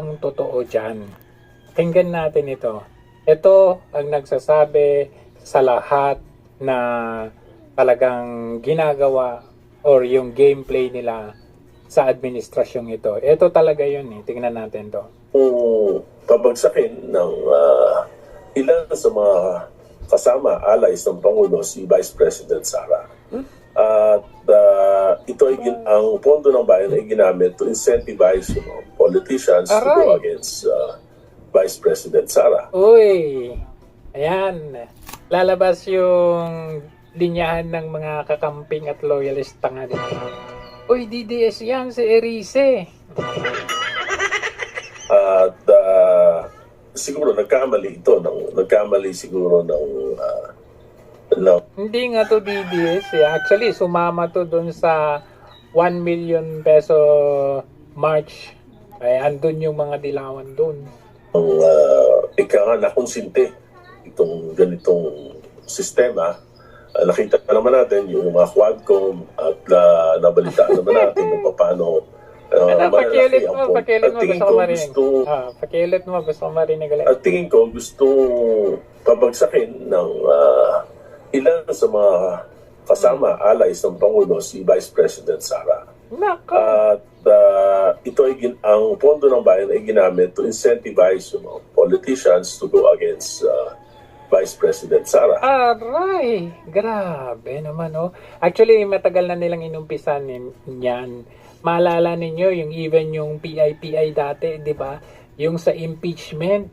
ang totoo dyan? Tingnan natin ito. Ito ang nagsasabi sa lahat na talagang ginagawa or yung gameplay nila sa administrasyong ito. Ito talaga yun eh. Tingnan natin to. Kung pabagsakin ng ilan sa mga kasama, allies ng Pangulo, si Vice President Sara. At ito ay ang pondo ng bayan ay ginamit to incentivize politicians to go against Vice President Sara. Uy, ayan. Lalabas yung linyahan ng mga kakamping at loyalista nga dito. Uy, DDS yan, si Erice. At siguro nagkamali siguro ng Hindi nga to DDS eh. Actually, sumama to dun sa 1 million peso march. Ay, andun yung mga dilawan dun. Ika nga nakonsinte itong ganitong sistema. Nakita naman natin yung mga Quadcom at nabalitaan naman natin kung paano Pakiulit mo, gusto ko marinig. Pakiulit mo, gusto ko marinig ulit. At tingin ko gusto pabagsakin ng ilan sa mga kasama, allies ng Pangulo, si Vice President Sara. Nako. At ito ay ang pondo ng bayan ay ginamit to incentivize politicians to go against Vice President Sara. Aray, grabe naman oh. Actually, matagal na nilang inumpisan niyan. Maalala ninyo yung even yung PIPI dati, 'di ba? Yung sa impeachment.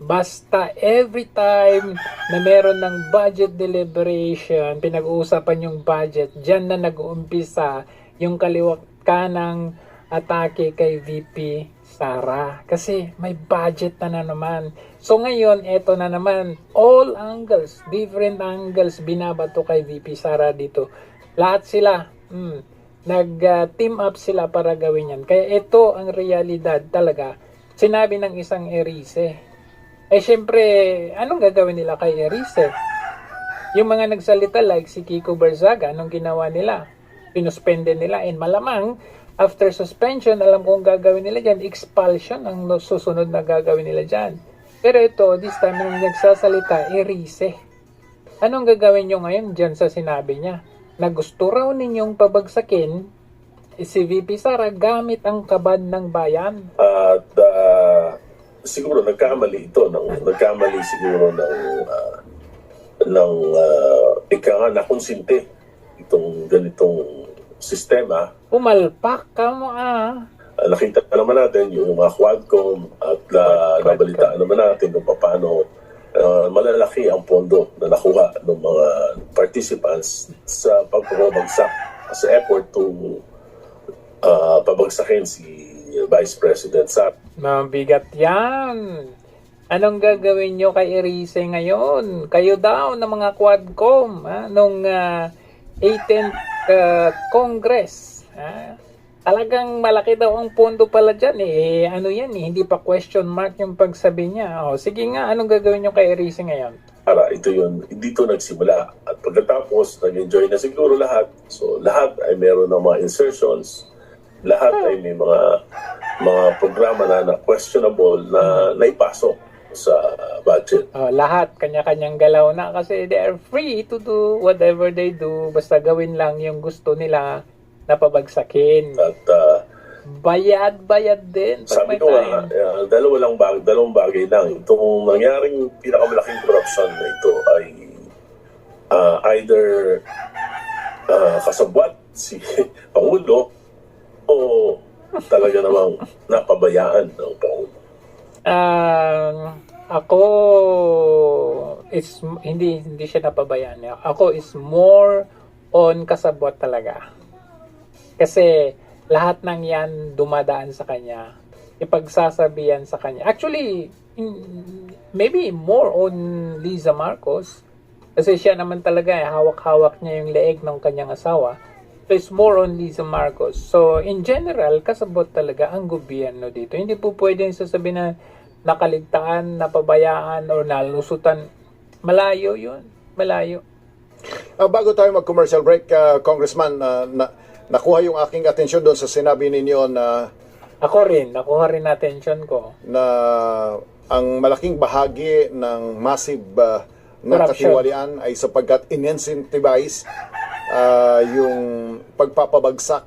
Basta every time na meron ng budget deliberation, pinag-uusapan yung budget, diyan na nag-uumpisa yung kaliwat kanang atake kay VP Sara. Kasi may budget na naman. So ngayon, eto na naman. All angles, different angles, binabato kay VP Sara dito. Lahat sila, nag-team up sila para gawin yan. Kaya ito ang realidad talaga. Sinabi ng isang Erice. Eh syempre, anong gagawin nila kay Erice? Yung mga nagsalita like si Kiko Barzaga, anong ginawa nila? Pinuspende nila and malamang after suspension, alam kong gagawin nila dyan, expulsion ang susunod na gagawin nila dyan. Pero ito, this time nung nagsasalita, Erice. Anong gagawin nyo ngayon dyan sa sinabi niya? Na gusto raw ninyong pabagsakin si VP Sara gamit ang kabad ng bayan. At siguro nagkamali siguro ng ika nga nakonsinte itong ganitong sistema. Umalpak ka mo Nakita naman natin yung mga Quadcom at nabalitaan naman natin kung paano malalaki ang pondo na nakuha ng mga participants sa pagpapabagsak sa effort to pabagsakin si Vice President Sara. Mabigat yan. Anong gagawin nyo kay Erice ngayon? Kayo daw ng mga Quadcom nung 18th Congress. Talagang malaki daw ang pondo pala dyan eh. Ano yan eh, hindi pa question mark yung pagsabi niya. Sige nga, anong gagawin nyo kay Erice ngayon? Ito yun, dito nagsimula. At pagkatapos, nag-enjoy na siguro lahat. So lahat ay meron ng mga insertions. Lahat ay may mga programa na questionable na naipasok sa budget. Lahat, kanya-kanyang galaw na kasi they are free to do whatever they do. Basta gawin lang yung gusto nila na pabagsakin. At bayad din. Sabi ko dalawang bagay lang. Itong nangyaring pinakamalaking corruption na ito ay either kasabwat si Pangulo o talaga namang napabayaan ng Pangulo. Ako hindi siya napabayaan. Ako is more on kasabwat talaga. Kasi lahat ng yan dumadaan sa kanya. Ipagsasabihan sa kanya. Actually, maybe more on Liza Marcos. Kasi siya naman talaga, hawak-hawak niya yung leeg ng kanyang asawa. So, it's more on Liza Marcos. So, in general, kasabot talaga ang gobyerno dito. Hindi po pwedeng sasabihin na nakaligtaan, napabayaan, or nalusutan. Malayo yun. Malayo. Bago tayo mag-commercial break, Congressman, nakuha yung aking atensyon doon sa sinabi ninyo na Ako rin, nakuha rin attention ko. na ang malaking bahagi ng massive na Corruption. katiwalian ay sapagkat in-incentivize yung pagpapabagsak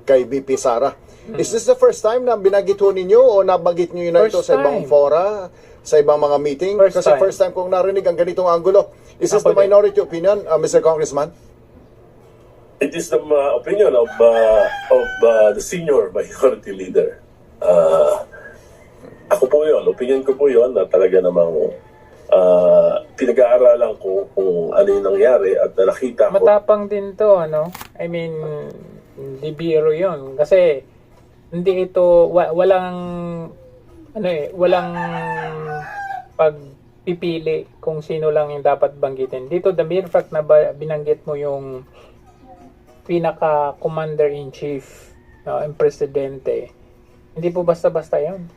kay VP Sara. Is this the first time na binanggit ho ninyo o nabanggit nyo yun na ito First sa ibang time. fora, sa ibang mga meeting? First Kasi time. first time kong narinig ang ganitong angulo. Is this Ako the din. minority opinion, Mr. Congressman? It is the opinion of the senior minority leader. Ako po yun, opinion ko po yun na talaga namang pinag-aaralan ko kung ano yung nangyari at nakita ko. Matapang din to, ano? I mean, hindi biro yun. Kasi, hindi ito, walang, walang pagpipili kung sino lang yung dapat banggitin. Dito, the mere fact na binanggit mo yung pinaka-commander-in-chief, yung presidente, hindi po basta-basta yun.